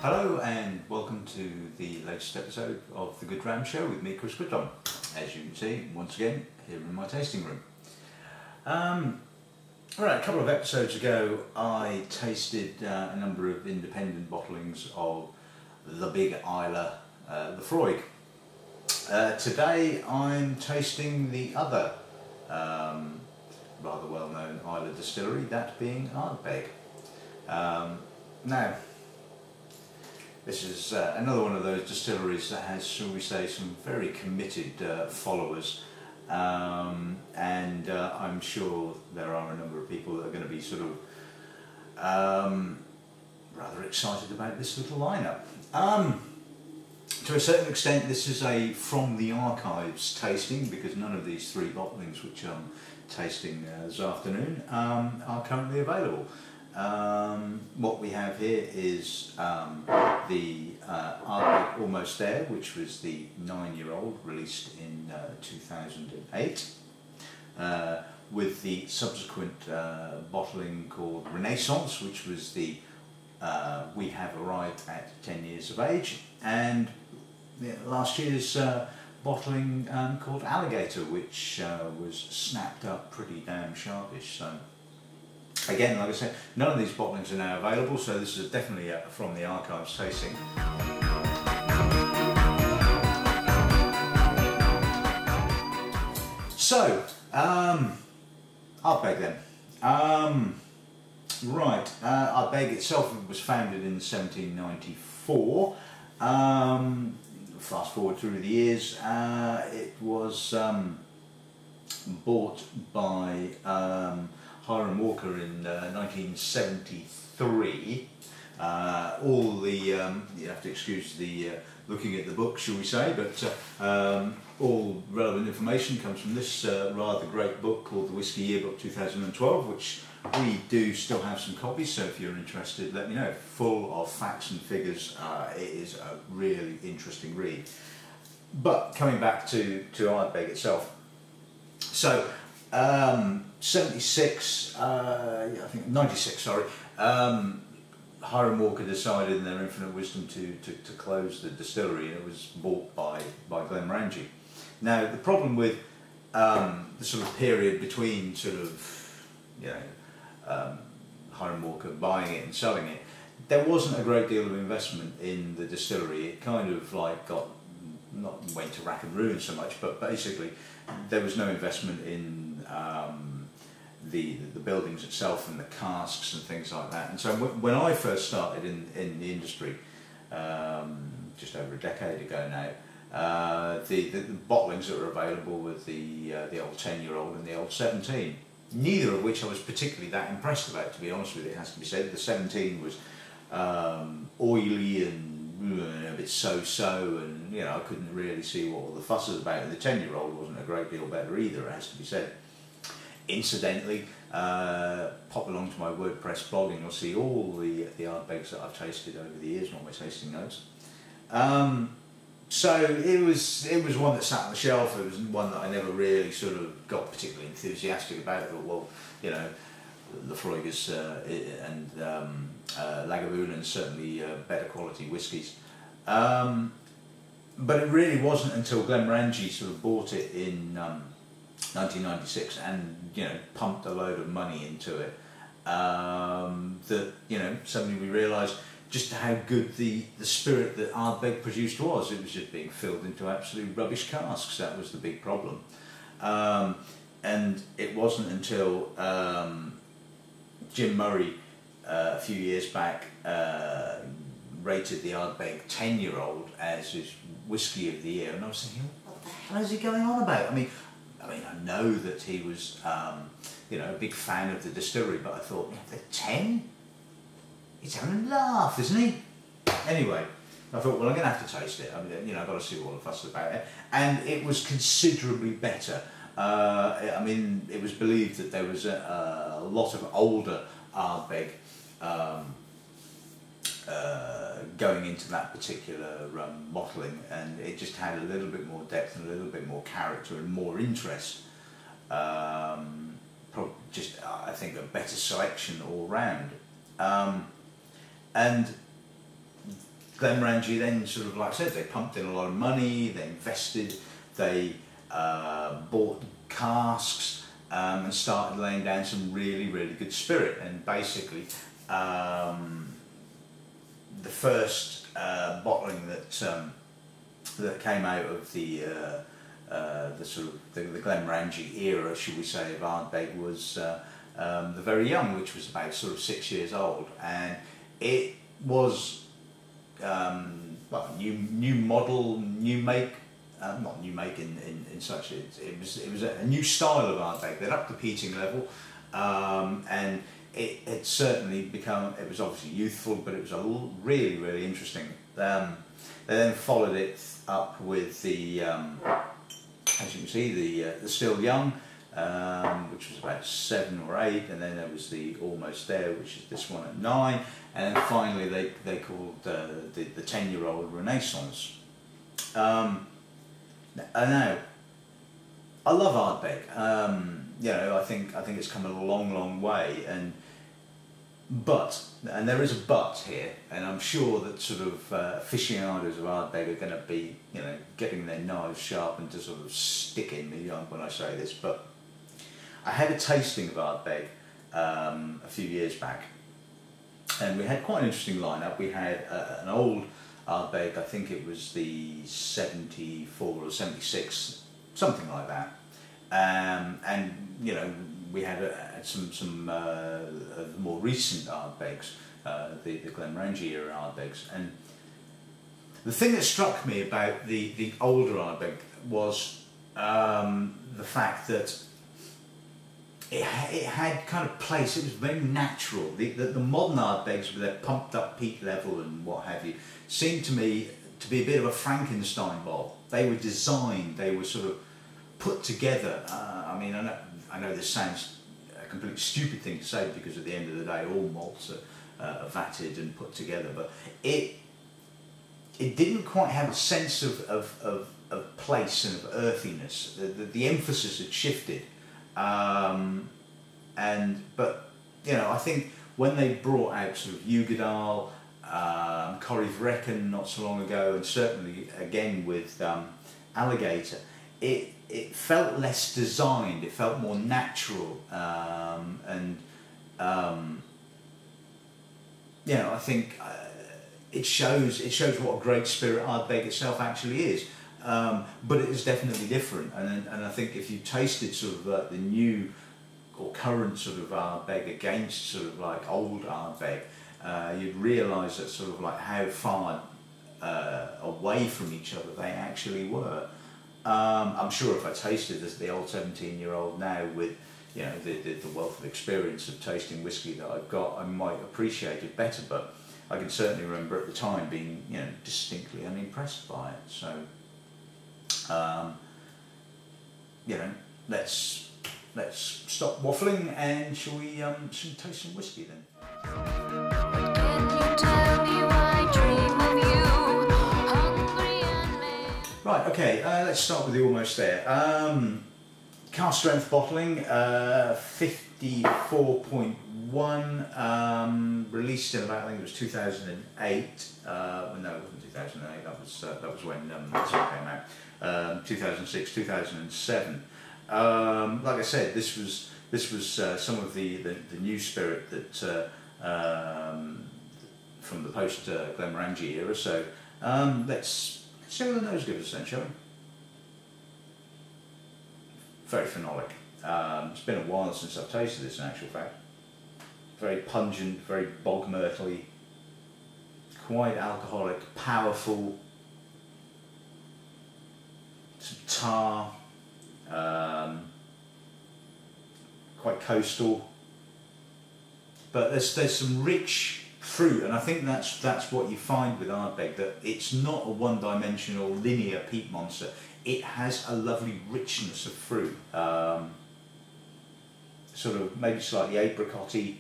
Hello and welcome to the latest episode of the Dram show with me, Chris Goodrum. As you can see, once again, here in my tasting room. Alright, a couple of episodes ago I tasted a number of independent bottlings of the big Islay, the Freud. Today I'm tasting the other rather well-known Islay distillery, that being Ardbeg. Now, this is another one of those distilleries that has, shall we say, some very committed followers, and I'm sure there are a number of people that are going to be sort of rather excited about this little lineup. To a certain extent this is a from the archives tasting, because none of these three bottlings which I'm tasting this afternoon are currently available. What we have here is the Ardbeg Almost There, which was the 9-year-old released in 2008, with the subsequent bottling called Renaissance, which was the we have arrived at 10 years of age, and last year's bottling called Alligator, which was snapped up pretty damn sharpish. So again, like I said, none of these bottlings are now available, so this is definitely a from the archives tasting. So, Ardbeg then. Right, Ardbeg itself was founded in 1794. Fast forward through the years, it was bought by Hiram Walker in 1973. All the, you have to excuse the looking at the book, shall we say, but all relevant information comes from this rather great book called the Whisky Yearbook 2012, which we do still have some copies, so if you're interested, let me know. Full of facts and figures. It is a really interesting read. But coming back to Ardbeg itself, so 76, I think 96, sorry, Hiram Walker decided in their infinite wisdom to close the distillery, and it was bought by Glynn Quelch. Now the problem with the sort of period between sort of, you know, Hiram Walker buying it and selling it, there wasn't a great deal of investment in the distillery. It kind of like went to rack and ruin so much, but basically there was no investment in the buildings itself and the casks and things like that. And so when I first started in the industry, just over a decade ago now, the bottlings that were available were the old 10-year-old and the old 17. Neither of which I was particularly that impressed about, to be honest with you, it has to be said. The 17 was oily and a bit so-so, and you know, I couldn't really see what all the fuss was about. And the 10-year-old wasn't a great deal better either, it has to be said. Incidentally, pop along to my WordPress blog and you'll see all the Ardbegs that I've tasted over the years, not my tasting notes. So it was one that sat on the shelf. It was one that I never really sort of got particularly enthusiastic about. I thought, well, you know, the Freugers and Lagavulin certainly better quality whiskies. But it really wasn't until Glynn Quelch sort of bought it in 1996 and, you know, pumped a load of money into it, that, you know, suddenly we realised just how good the spirit that Ardbeg produced was. It was just being filled into absolute rubbish casks. That was the big problem. And it wasn't until Jim Murray a few years back rated the Ardbeg 10-year-old as his whisky of the year, and I was thinking, what the hell is he going on about? I mean, I know that he was, you know, a big fan of the distillery, but I thought, yeah, the 10? He's having a laugh, isn't he? Anyway, I thought, well, I'm going to have to taste it. I mean, you know, I've got to see what all the fuss is about it. And it was considerably better. I mean, it was believed that there was a lot of older Ardbeg going into that particular bottling, and it just had a little bit more depth and a little bit more character and more interest. Just, I think, a better selection all round. And Glenmorangie then sort of, like I said, they pumped in a lot of money, they invested, they bought casks and started laying down some really, really good spirit. And basically, the first bottling that came out of the sort of the Glenmorangie era, should we say, of Ardbeg was the Very Young, which was about sort of 6 years old, and it was well, new model, new make. Not new make in such, it was a new style of Ardbeg. They'd upped the peating level, and it had certainly become, it was obviously youthful, but it was really, really interesting. They then followed it up with the, as you can see, the Still Young, which was about 7 or 8, and then there was the Almost There, which is this one at 9, and then finally they called the 10-year-old Renaissance. Now, I love Ardbeg. You know, I think it's come a long way, and there is a but here, and I'm sure that sort of aficionados of Ardbeg are going to be, you know, getting their knives sharpened to sort of stick in me when I say this. But I had a tasting of Ardbeg a few years back, and we had quite an interesting lineup. We had an old Ardbeg, I think it was the 74 or 76, something like that, and you know, we had some more recent Ardbegs, the Glenmorangie era Ardbegs, and the thing that struck me about the older Ardbeg was the fact that it had kind of place. It was very natural. The modern Ardbegs with their pumped up peat level and what have you seemed to me to be a bit of a Frankenstein bottle. They were designed, they were sort of put together. I mean, I know this sounds a completely stupid thing to say, because at the end of the day all malts are vatted and put together, but it didn't quite have a sense of place and of earthiness. The emphasis had shifted. But you know, I think when they brought out sort of Ugadal, Corryvreckan not so long ago, and certainly again with Alligator, it felt less designed. It felt more natural, you know, I think it shows what a great spirit Ardbeg itself actually is. But it is definitely different, and I think if you tasted sort of the new or current sort of Ardbeg against sort of like old Ardbeg, you'd realise that sort of like how far away from each other they actually were. I'm sure if I tasted the old 17-year-old now with, you know, the wealth of experience of tasting whiskey that I've got, I might appreciate it better. But I can certainly remember at the time being, you know, distinctly unimpressed by it. So. You know, let's stop waffling, and shall we taste some whiskey then? Can you tell me why I dream of you, hungry and made? Right, okay, let's start with the Almost There. Cask strength bottling, 54.1, released in about, I think it was 2008. Well, no, it wasn't 2008. That was when this came out. 2006, 2007. Like I said, this was some of the new spirit that from the post Glenmorangie era. So let's see what the nose gives us then, shall we? Very phenolic. It's been a while since I've tasted this, in actual fact. Very pungent, very bog myrtle-y, quite alcoholic, powerful. Some tar, quite coastal, but there's some rich fruit, and I think that's what you find with Ardbeg, that it's not a one-dimensional linear peat monster. It has a lovely richness of fruit, sort of maybe slightly apricot-y,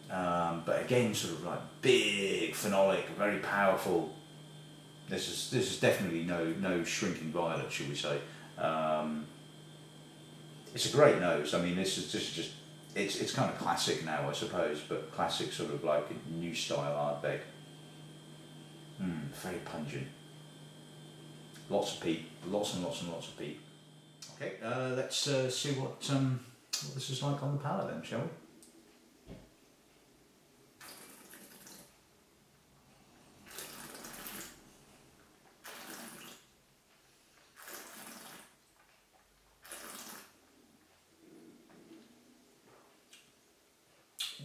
but again sort of like big phenolic, very powerful. This is definitely no shrinking violet, shall we say. It's a great nose. I mean, this is just it's kind of classic now, I suppose, but classic sort of like new style Ardbeg. Very pungent. Lots of peat, lots and lots and lots of peat. Okay, let's see what this is like on the palate then, shall we?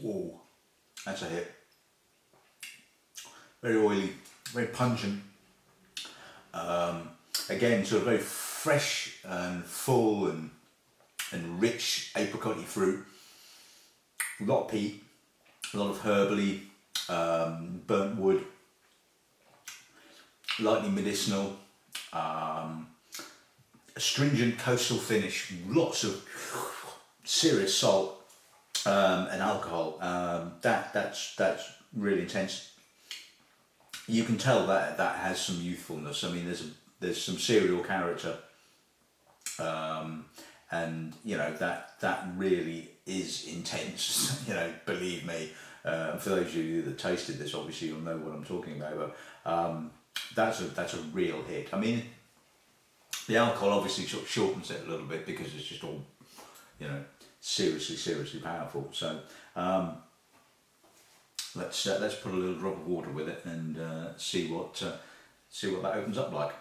Whoa, that's a hit. Very oily, very pungent. Again, sort of very fresh and full and rich apricot-y fruit. A lot of peat, a lot of herbally, burnt wood, lightly medicinal, astringent coastal finish, lots of serious salt and alcohol. That's really intense. You can tell that has some youthfulness. I mean, there's some cereal character, and you know that really is intense. You know, believe me. For those of you that tasted this, obviously you'll know what I'm talking about. But that's a real hit. I mean, the alcohol obviously sort of shortens it a little bit because it's just all, you know, seriously powerful. So let's put a little drop of water with it and see what that opens up like.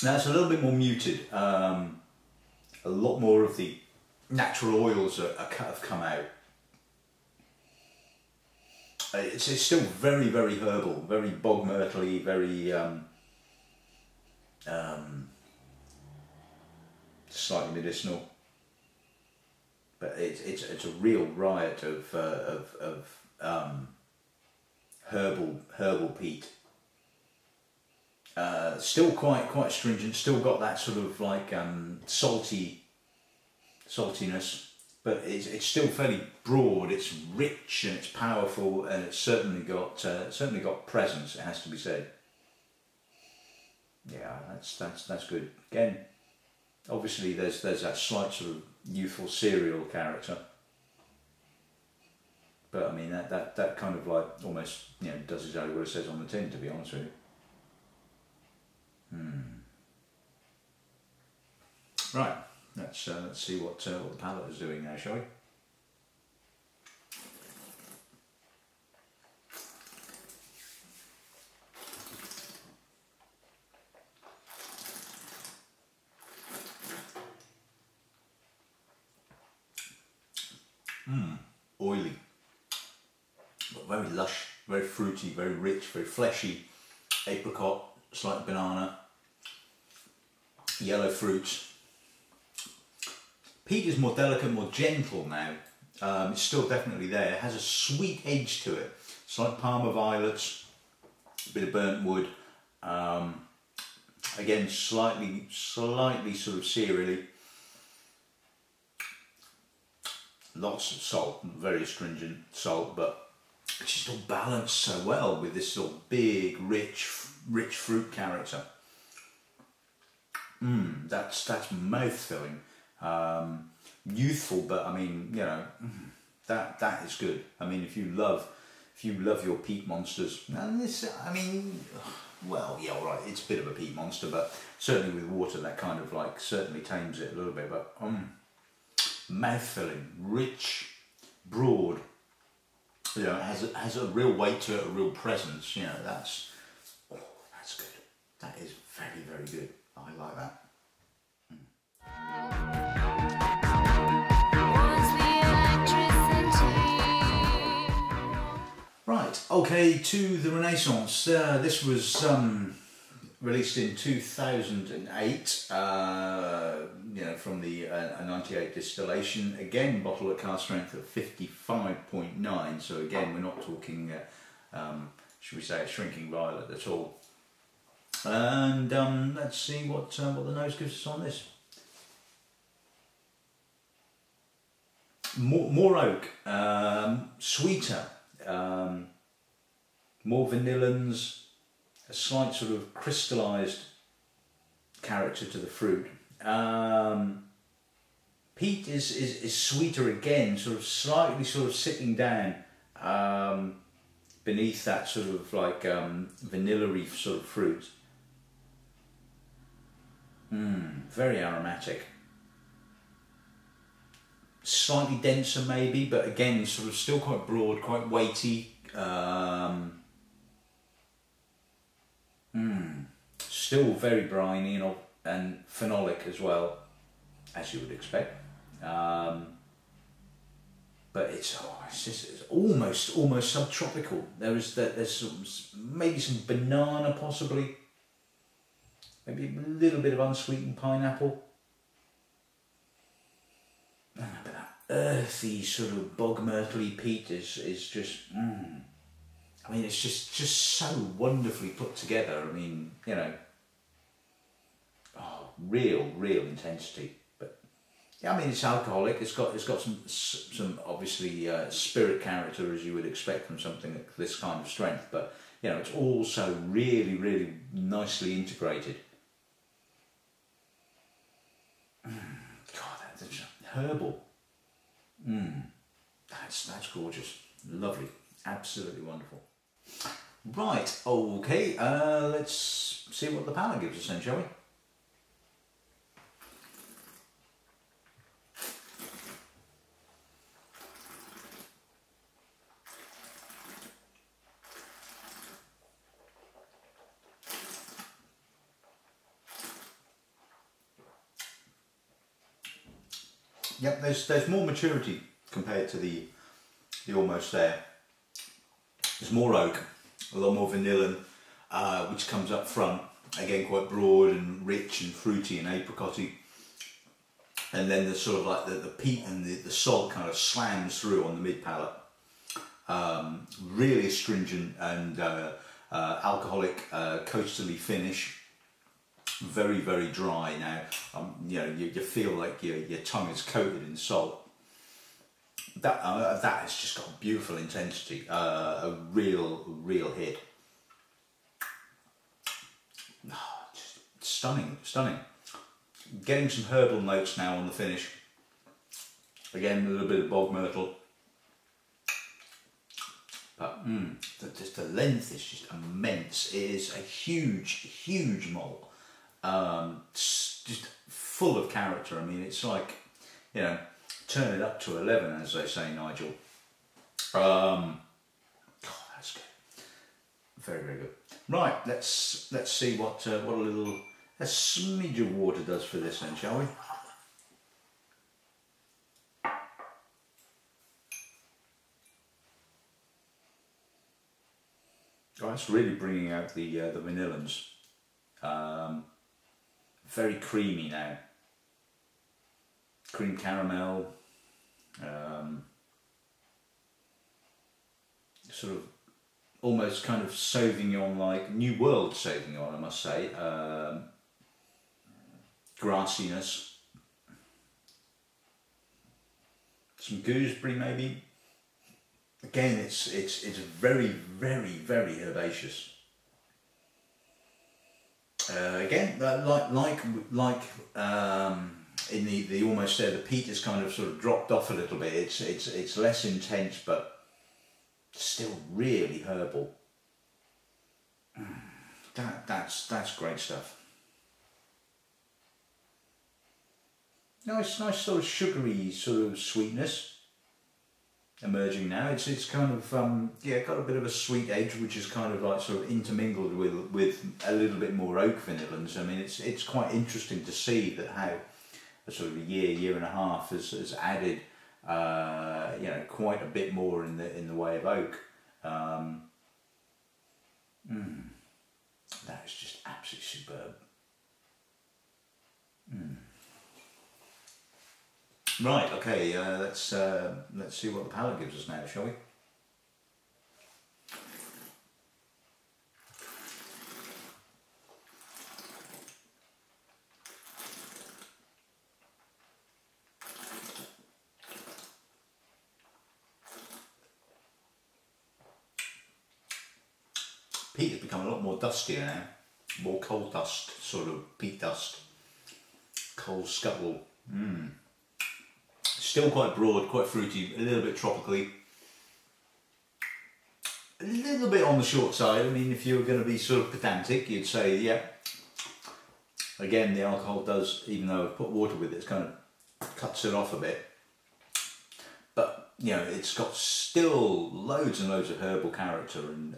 Now it's a little bit more muted. A lot more of the natural oils have come out. It's still very herbal, very bog myrtle-y, very slightly medicinal. But it's a real riot of herbal peat. Still quite astringent. Still got that sort of like saltiness, but it's still fairly broad. It's rich and it's powerful, and it's certainly got presence. It has to be said. Yeah, that's good. Again, obviously there's that slight sort of youthful cereal character, but I mean that kind of like almost, you know, does exactly what it says on the tin, to be honest with you. Right, let's see what the palate is doing now, shall we? Oily, but very lush, very fruity, very rich, very fleshy. Apricot, slight banana, yellow fruits. Peat is more delicate, more gentle now. It's still definitely there. It has a sweet edge to it. Slight Parma violets, a bit of burnt wood. Again, slightly sort of cereally. Lots of salt, very astringent salt, but it's just all balanced so well with this sort of big, rich fruit character. That's mouth-filling. Youthful, but I mean, you know, that is good. I mean, if you love your peat monsters, and this, I mean, well, yeah, all right, it's a bit of a peat monster, but certainly with water, that kind of like certainly tames it a little bit. But mouth-filling, rich, broad. You know, it has a real weight to it, a real presence. You know, that's good. That is very good. I like that. Right, okay, to the Renaissance. This was released in 2008, you know, from the 98 distillation. Again, bottle at cask strength of 55.9. So again, we're not talking, should we say, a shrinking violet at all. And let's see what the nose gives us on this. More oak, sweeter, more vanillins, a slight sort of crystallised character to the fruit. Peat is sweeter again, sort of slightly sort of sitting down beneath that sort of like vanilla-y sort of fruit. Very aromatic. Slightly denser maybe, but again sort of still quite broad, quite weighty. Still very briny and phenolic as well, as you would expect. But it's almost subtropical. There's maybe some banana possibly, maybe a little bit of unsweetened pineapple. But that earthy sort of bog myrtle-y peat is just. I mean, it's just so wonderfully put together. I mean, you know, real intensity. But yeah, I mean, it's alcoholic. It's got some obviously spirit character, as you would expect from something of this kind of strength. But you know, it's also really nicely integrated. God, that's herbal. That's gorgeous, lovely, absolutely wonderful. Right, okay, let's see what the palate gives us then, shall we? Yep, there's more maturity compared to the Almost There. There's more oak, a lot more vanilla, which comes up front. Again, quite broad and rich and fruity and apricotty. And then the sort of like the peat and the salt kind of slams through on the mid palate. Really astringent and alcoholic, coastally finish. Very dry now. You know, you feel like your tongue is coated in salt. That has just got beautiful intensity. A real hit. Just stunning. Getting some herbal notes now on the finish. Again, a little bit of bog myrtle. But just the length is just immense. It is a huge malt. Just full of character. I mean, it's like, you know, turn it up to 11, as they say, Nigel. God, that's good. Very good. Right, let's see what a smidge of water does for this then, shall we? Oh, that's really bringing out the vanillins. Very creamy now. Cream caramel. Sort of almost kind of Sauvignon, like New World Sauvignon, I must say. Grassiness. Some gooseberry maybe. Again, it's very herbaceous. Again, like in the Almost There, the peat is kind of sort of dropped off a little bit. It's less intense, but still really herbal. That's great stuff. Nice sort of sugary sort of sweetness emerging now. It's kind of got a bit of a sweet edge, which is kind of like sort of intermingled with a little bit more oak vanillins. I mean, it's quite interesting to see that how a sort of a year and a half has added you know, quite a bit more in the way of oak. That is just absolutely superb. Right, okay, let's see what the palate gives us now, shall we? Peat has become a lot more dustier now, more coal dust, sort of peat dust. coal scuttle. Still quite broad, quite fruity, a little bit tropically. A little bit on the short side. I mean, if you were going to be sort of pedantic, you'd say, yeah. Again, the alcohol does, even though I've put water with it, it kind of cuts it off a bit. But, you know, it's got still loads and loads of herbal character, and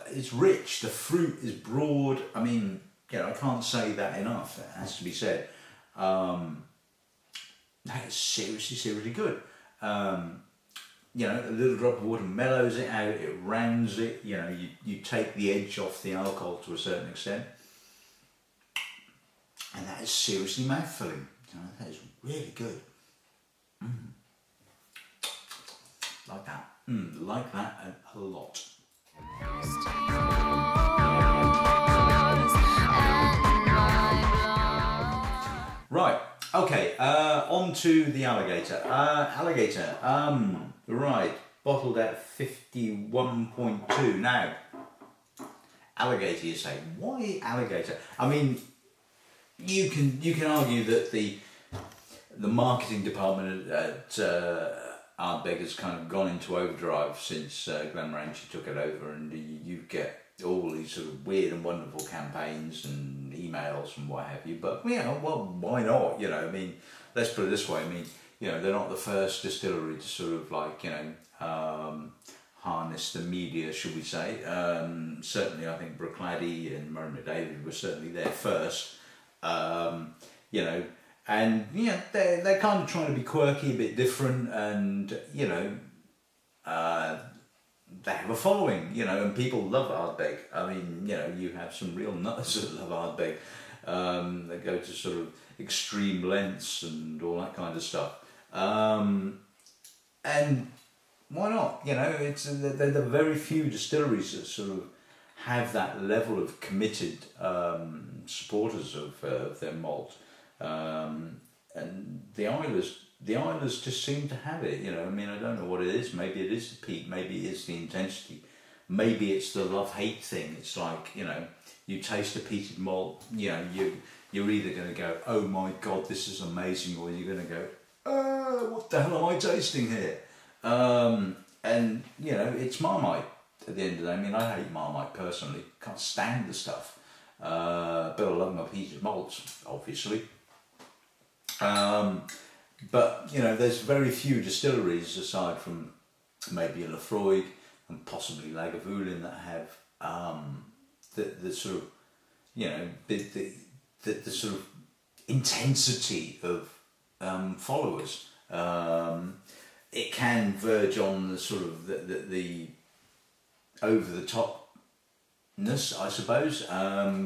it's rich. The fruit is broad. I mean, you know, I can't say that enough. It has to be said. That is seriously good. You know, a little drop of water mellows it out, it rounds it, you know, you take the edge off the alcohol to a certain extent. And that is seriously mouth-filling. You know, that is really good. Like that. Like that a lot. Right, okay, on to the Alligator. Alligator, right, bottled at 51.2. Now, Alligator, you say, why Alligator? I mean, you can argue that the marketing department at Ardbeg has kind of gone into overdrive since Glynn Quelch took it over, and you get all these sort of weird and wonderful campaigns and emails and what have you. But, you know, well, why not? You know, I mean, let's put it this way. I mean, you know, they're not the first distillery to sort of like, you know, harness the media, should we say. Certainly, I think Bruichladdich and Murray McDavid were certainly there first. You know, and, you know, they're kind of trying to be quirky, a bit different, and, you know, they have a following, you know, and people love Ardbeg. I mean, you know, you have some real nuts that love Ardbeg. They go to sort of extreme lengths and all that kind of stuff. And why not? You know, they're the very few distilleries that sort of have that level of committed supporters of their malt. And the Islers just seem to have it, you know. I mean, I don't know what it is. Maybe it is the peak, maybe it is the intensity, maybe it's the love-hate thing. It's like, you know, you taste a peated malt, you know, you're either going to go, oh my God, this is amazing, or you're going to go, oh, what the hell am I tasting here? And, you know, it's Marmite at the end of the day. I mean, I hate Marmite personally, can't stand the stuff, but I love my peated malts, obviously. But, you know, there's very few distilleries aside from maybe a Lefroy and possibly Lagavulin that have the sort of, you know, the sort of intensity of followers. It can verge on the sort of the over the topness, I suppose,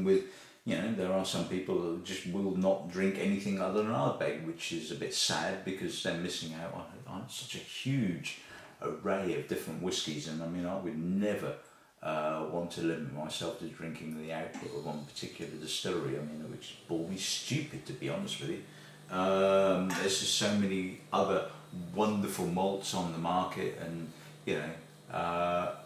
with, you know, there are some people who just will not drink anything other than Ardbeg, which is a bit sad because they're missing out on such a huge array of different whiskies. And I mean, I would never want to limit myself to drinking the output of one particular distillery. I mean, it would just bore me stupid, to be honest with you. There's just so many other wonderful malts on the market, and, you know,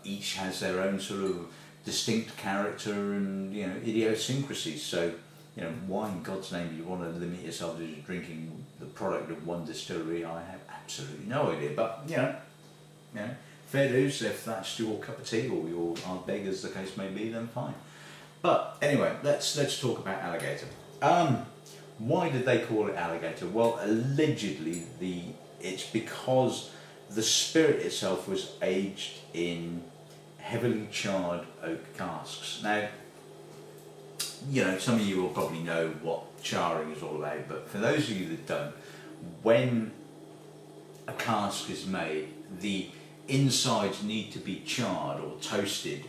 each has their own sort of distinct character and, you know, idiosyncrasies. So, you know, why in God's name do you want to limit yourself to just drinking the product of one distillery? I have absolutely no idea. But, you know, fair dues. If that's your cup of tea, or your Ardbeg, as the case may be, then fine. But anyway, let's talk about Alligator. Why did they call it Alligator? Well, allegedly it's because the spirit itself was aged in heavily charred oak casks. Now, you know, some of you will probably know what charring is all about, but for those of you that don't, when a cask is made, the insides need to be charred or toasted.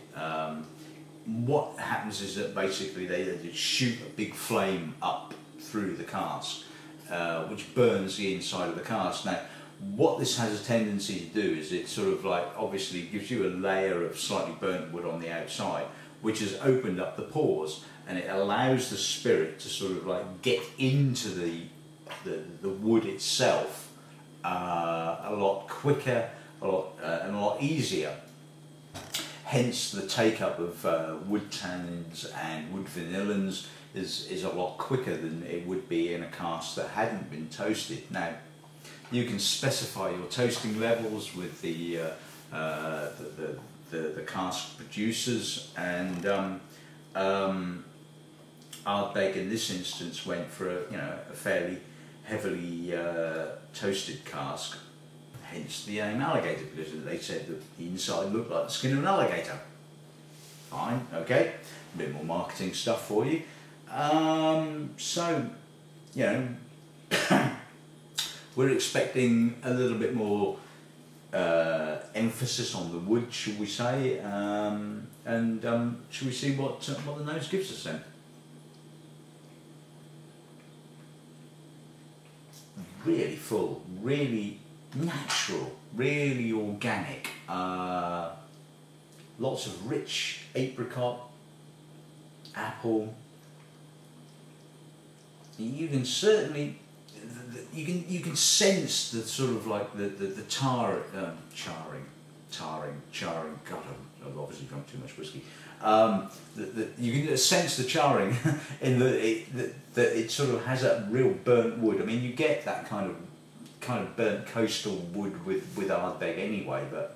What happens is that basically they just shoot a big flame up through the cask, which burns the inside of the cask. Now, what this has a tendency to do is it sort of like obviously gives you a layer of slightly burnt wood on the outside, which has opened up the pores, and it allows the spirit to sort of like get into the wood itself a lot quicker, and a lot easier. Hence the take up of wood tannins and wood vanillins is a lot quicker than it would be in a cask that hadn't been toasted. Now, you can specify your toasting levels with the cask producers, and Ardbeg in this instance went for a fairly heavily toasted cask, hence the name Alligator, because they said that the inside looked like the skin of an alligator. Fine, okay, a bit more marketing stuff for you. So, we're expecting a little bit more emphasis on the wood, shall we say, and shall we see what the nose gives us then? Really full, really natural, really organic. Lots of rich apricot, apple. You can certainly, you can sense the sort of like the charring. God, I've obviously drunk too much whiskey. You can sense the charring in that it sort of has that real burnt wood. I mean, you get that kind of burnt coastal wood with Ardbeg anyway, but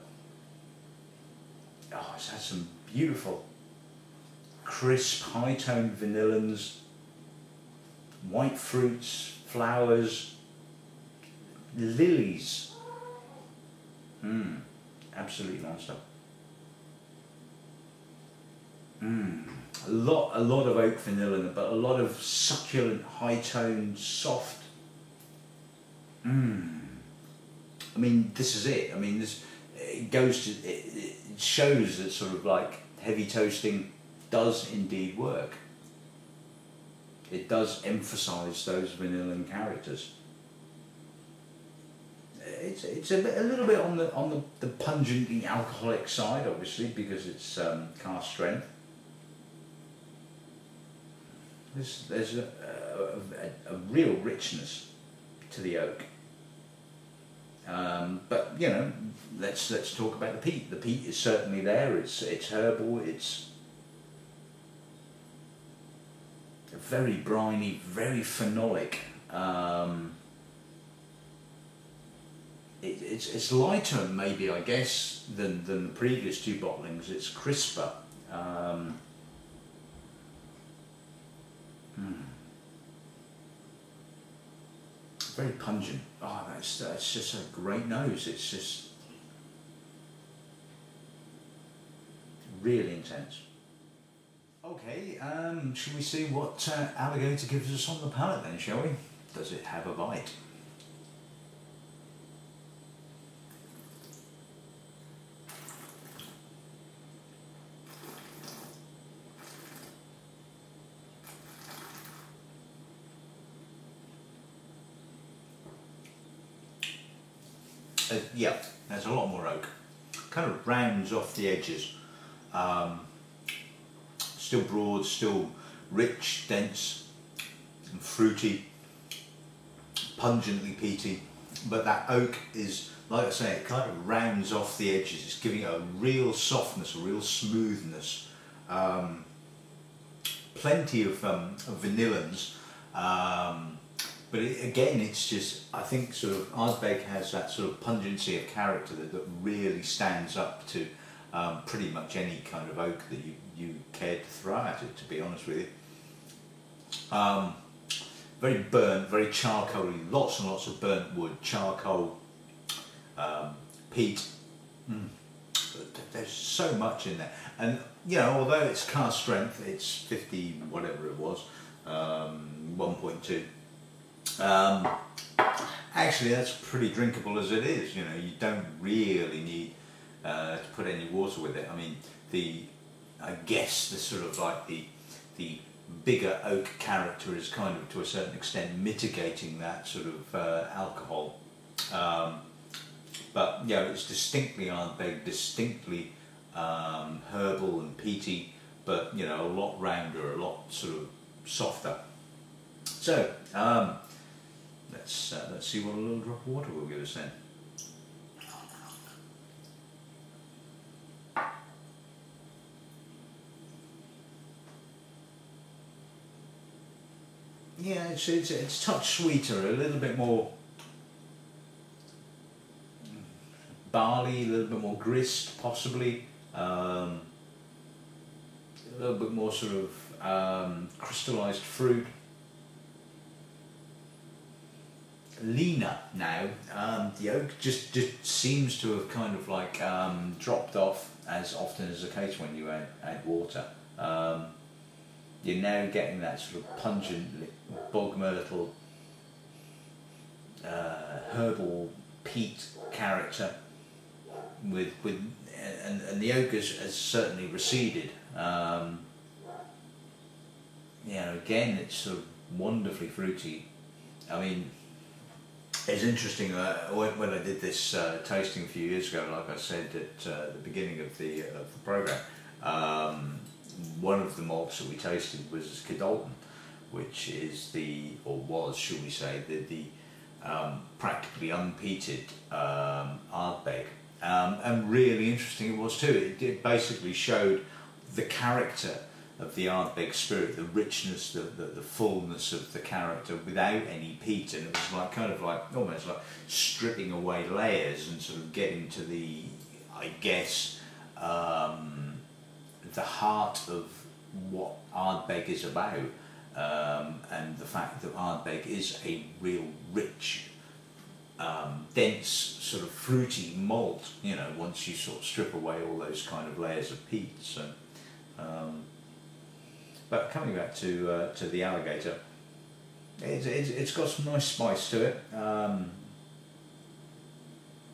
it's had some beautiful crisp, high-toned vanillins, white fruits, flowers, lilies. Absolutely monster. A lot of oak vanilla in it, but a lot of succulent, high-toned, soft. I mean, this is it. I mean, it shows that sort of like heavy toasting does indeed work. It does emphasise those vanillin characters. It's a little bit on the pungently alcoholic side, obviously, because it's cask strength. There's a real richness to the oak. But let's talk about the peat. The peat is certainly there. It's herbal. It's very briny, very phenolic. It's lighter, maybe, I guess, than the previous two bottlings. It's crisper. Very pungent. Oh, that's just a great nose. It's just really intense. Okay, shall we see what Alligator gives us on the palate then, shall we? Does it have a bite? Yeah, there's a lot more oak. Kind of rounds off the edges. Still broad, still rich, dense, and fruity, pungently peaty. But that oak is, like I say, it kind of rounds off the edges. It's giving it a real softness, a real smoothness. Plenty of vanillins. But again, it's just, I think sort of Ardbeg has that sort of pungency of character that really stands up to pretty much any kind of oak that you care to throw at it, to be honest with you. Very burnt, very charcoaly, lots and lots of burnt wood, charcoal, peat. There's so much in there. And, although it's cask strength, it's 50, whatever it was, 1.2. Actually, that's pretty drinkable as it is. You don't really need to put any water with it. I mean, I guess the sort of like the bigger oak character is kind of, to a certain extent, mitigating that sort of alcohol. But it's distinctly Ardbeg, distinctly herbal and peaty, but a lot rounder, a lot sort of softer. So let's see what a little drop of water will give us then. yeah, it's touch sweeter, a little bit more barley, a little bit more grist, possibly. A little bit more sort of crystallised fruit. Leaner now. The oak just seems to have kind of like dropped off, as often as the case when you add water. You're now getting that sort of pungent bog myrtle, herbal peat character and the oak has certainly receded. You know, again, it's sort of wonderfully fruity. I mean, it's interesting when I did this tasting a few years ago, like I said at the beginning of the program. One of the malts that we tasted was Cadolton, which is or was, should we say, the practically unpeated Ardbeg. And really interesting it was too. It basically showed the character of the Ardbeg spirit, the richness, the fullness of the character without any peat, and it was like kind of like almost like stripping away layers and sort of getting to the, I guess, the heart of what Ardbeg is about, and the fact that Ardbeg is a real rich, dense, sort of fruity malt, you know, once you sort of strip away all those kind of layers of peat. So, but coming back to the Alligator, it's got some nice spice to it,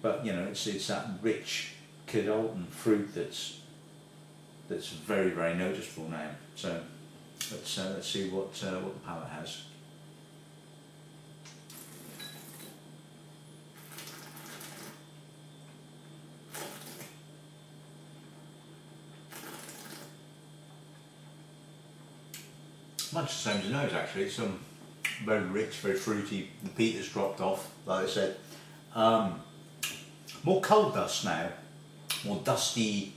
but you know, it's that rich Cadolton fruit that's very, very noticeable now. So let's see what the palate has. Much the same as the nose, actually. It's very rich, very fruity. The peat has dropped off, like I said. More coal dust now, more dusty,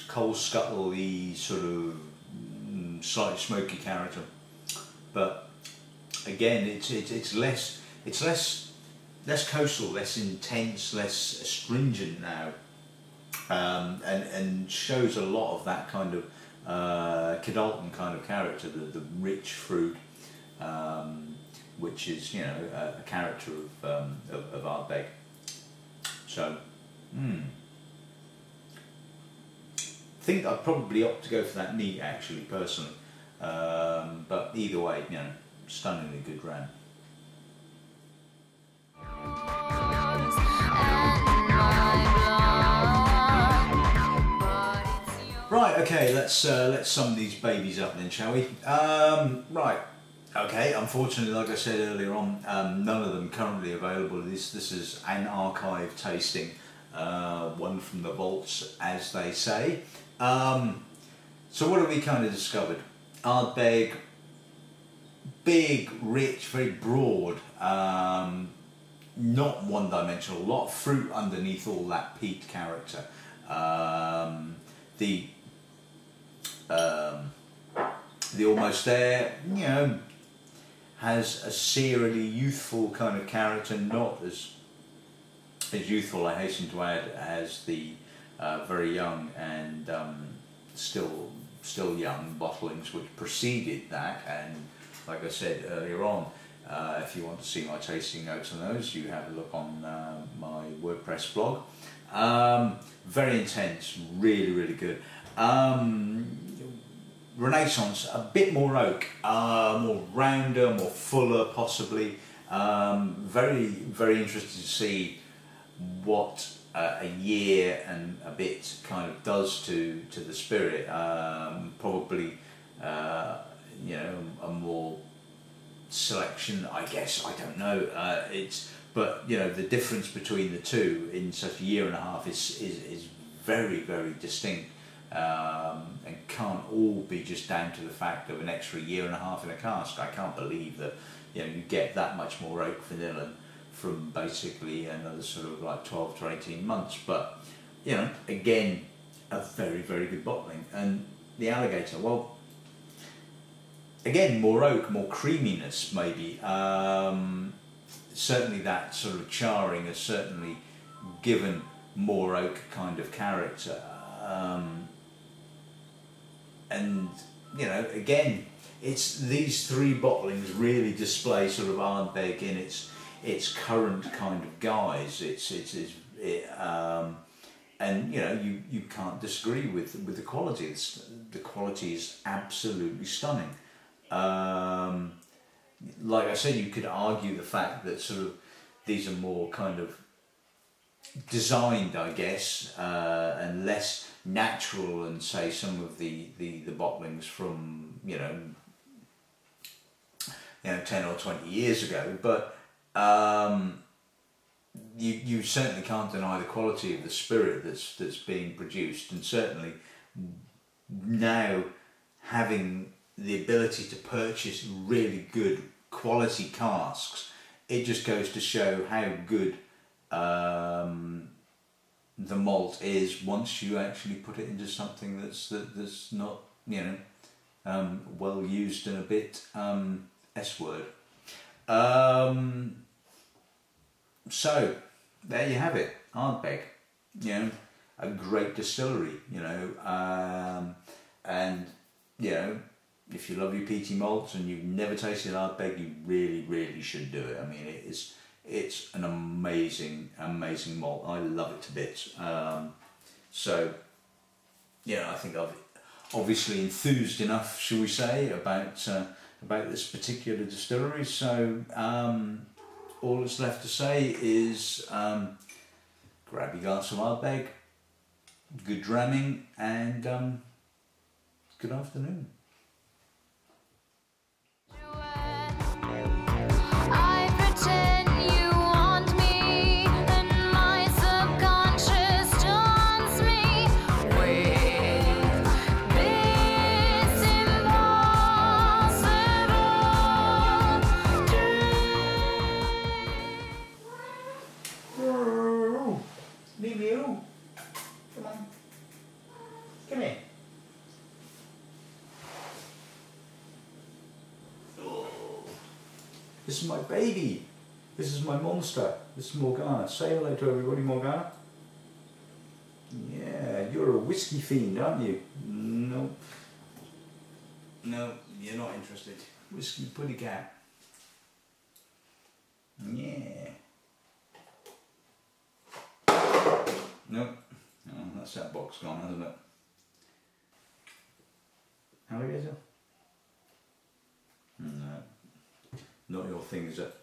coal scuttle-y sort of slightly smoky character. But again, it's less coastal, less intense, less astringent now, and shows a lot of that kind of Cadolton kind of character, the rich fruit, which is, you know, a character of Ardbeg. So, I think I'd probably opt to go for that neat, actually, personally. But either way, you know, stunningly good Dram. Right, okay, let's sum these babies up then, shall we? Right, okay, unfortunately, like I said earlier on, none of them currently available. This is an archive tasting, one from the vaults, as they say. So what have we kind of discovered? Ardbeg, big, rich, very broad, not one-dimensional, a lot of fruit underneath all that peat character. The almost there, you know, has a serially youthful kind of character, not as youthful, I hasten to add, as the very young and still young bottlings which preceded that. And like I said earlier on, if you want to see my tasting notes on those, you have a look on my WordPress blog. Very intense, really, really good. Renaissance, a bit more oak, more rounder, more fuller possibly. Very, very interested to see what a year and a bit kind of does to the spirit. Probably, you know, a more selection, I guess, I don't know. But you know, the difference between the two in such a year and a half is very, very distinct. And can't all be just down to the fact of an extra year and a half in a cask. I can't believe that, you know, you get that much more oak vanilla from basically another sort of like 12 to 18 months. But, you know, again, a very, very good bottling. And the Alligator, well, again, more oak, more creaminess maybe. Certainly that sort of charring has certainly given more oak kind of character. And, you know, again, it's these three bottlings really display sort of Ardbeg in its current kind of guise. And you know, you can't disagree with the quality. The quality is absolutely stunning. Like I said, you could argue the fact that sort of these are more kind of designed, I guess, and less natural than say some of the bottlings from you know 10 or 20 years ago, but you certainly can't deny the quality of the spirit that's being produced, and certainly now having the ability to purchase really good quality casks, it just goes to show how good the malt is once you actually put it into something that's not well used and a bit S-word. So there you have it, Ardbeg, a great distillery, and if you love your peaty malts and you've never tasted Ardbeg, you really should do it. I mean, it's an amazing malt. I love it to bits. So I think I've obviously enthused enough, shall we say, about this particular distillery. So all that's left to say is grab your glass of Ardbeg, good dramming, and good afternoon. This is my baby. This is my monster. This is Morgana. Say hello to everybody, Morgana. Yeah, you're a whiskey fiend, aren't you? No. No, you're not interested. Whiskey putty cat. Yeah. Nope. Oh, that's that box gone, hasn't it? Alligator? No. Not your thing, is it?